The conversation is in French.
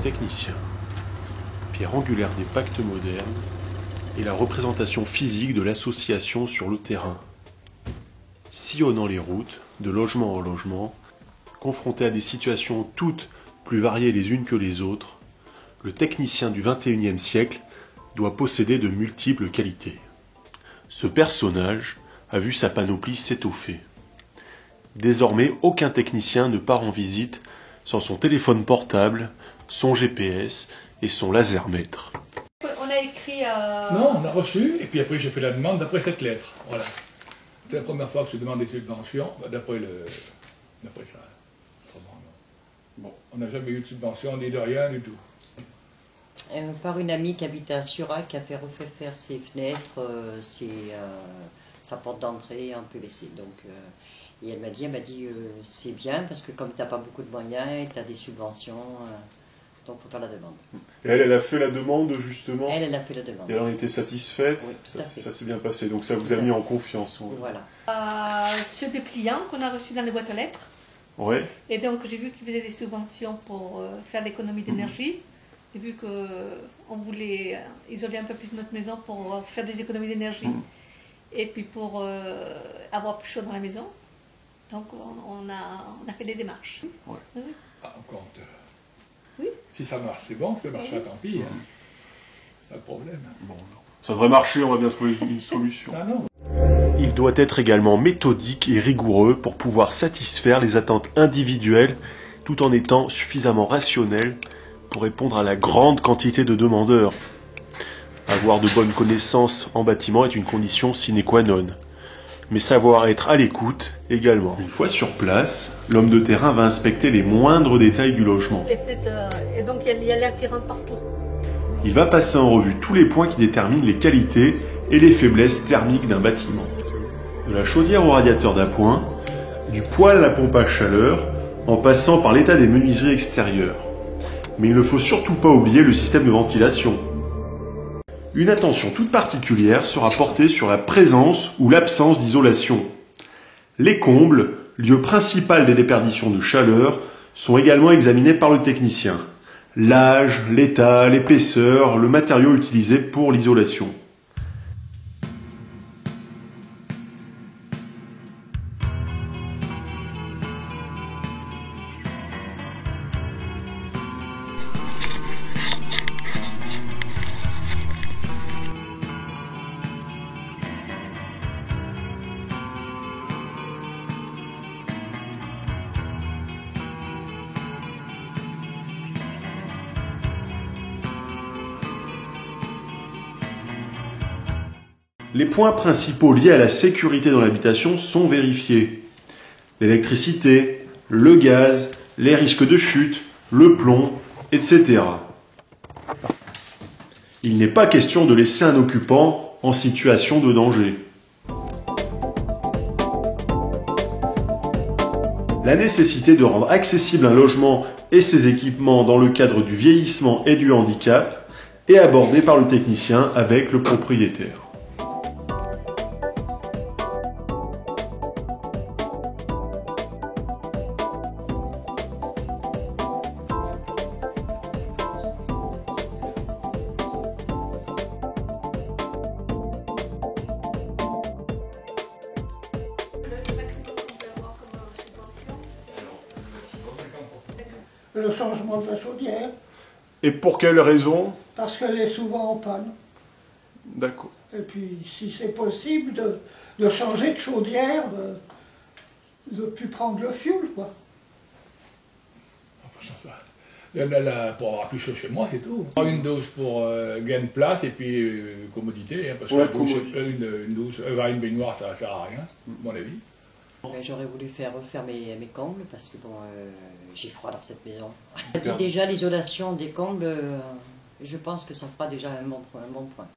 technicien, pierre angulaire des pactes modernes et la représentation physique de l'association sur le terrain. Sillonnant les routes, de logement en logement, confronté à des situations toutes plus variées les unes que les autres, le technicien du XXIe siècle doit posséder de multiples qualités. Ce personnage a vu sa panoplie s'étoffer. Désormais, aucun technicien ne part en visite sans son téléphone portable, son GPS et son lasermètre. On a écrit Non, on a reçu, et puis après j'ai fait la demande d'après cette lettre. Voilà. C'est la première fois que je demande des subventions, d'après ça. Autrement, non. Bon, on n'a jamais eu de subvention, ni de rien du tout. Par une amie qui habite à Surac, qui a fait refaire faire ses fenêtres, sa porte d'entrée en PVC. Donc, et elle m'a dit c'est bien parce que comme tu n'as pas beaucoup de moyens et tu as des subventions, donc il faut faire la demande. Et elle a fait la demande justement. Elle a fait la demande. Et elle en était satisfaite. Oui, tout à fait. Ça s'est bien passé, donc ça vous a mis en confiance. Voilà. ce dépliant qu'on a reçu dans les boîtes aux lettres. Ouais. Et donc j'ai vu qu'ils faisaient des subventions pour faire l'économie d'énergie. J'ai vu qu'on voulait isoler un peu plus notre maison pour faire des économies d'énergie. Et puis pour avoir plus chaud dans la maison. Donc on a fait des démarches. Ouais. Oui. Ah, on compte. Oui. Si ça marche, c'est bon. Si ça marche pas, tant pis. Hein. C'est ça le problème. Bon, ça devrait marcher, on va bien trouver une solution. Ah non. Il doit être également méthodique et rigoureux pour pouvoir satisfaire les attentes individuelles tout en étant suffisamment rationnel pour répondre à la grande quantité de demandeurs. Avoir de bonnes connaissances en bâtiment est une condition sine qua non. Mais savoir être à l'écoute également. Une fois sur place, l'homme de terrain va inspecter les moindres détails du logement. Les fenêtres, et donc il y a l'air qui rentre partout. Il va passer en revue tous les points qui déterminent les qualités et les faiblesses thermiques d'un bâtiment. De la chaudière au radiateur d'appoint, du poêle à la pompe à chaleur, en passant par l'état des menuiseries extérieures. Mais il ne faut surtout pas oublier le système de ventilation. Une attention toute particulière sera portée sur la présence ou l'absence d'isolation. Les combles, lieu principal des déperditions de chaleur, sont également examinés par le technicien. L'âge, l'état, l'épaisseur, le matériau utilisé pour l'isolation. Les points principaux liés à la sécurité dans l'habitation sont vérifiés. L'électricité, le gaz, les risques de chute, le plomb, etc. Il n'est pas question de laisser un occupant en situation de danger. La nécessité de rendre accessible un logement et ses équipements dans le cadre du vieillissement et du handicap est abordée par le technicien avec le propriétaire. Le changement de la chaudière, Et pour quelle raison? parce qu'elle est souvent en panne. D'accord. Et puis, si c'est possible de changer de chaudière, de ne plus prendre le fioul, quoi. Pour avoir plus chaud chez moi, c'est tout. Une douche pour gain de place et puis commodité, hein, parce que Ouais, une baignoire, ça ne sert à rien, à mon avis. J'aurais voulu faire refaire mes combles parce que bon, j'ai froid dans cette maison. Déjà l'isolation des combles, je pense que ça fera déjà un bon point.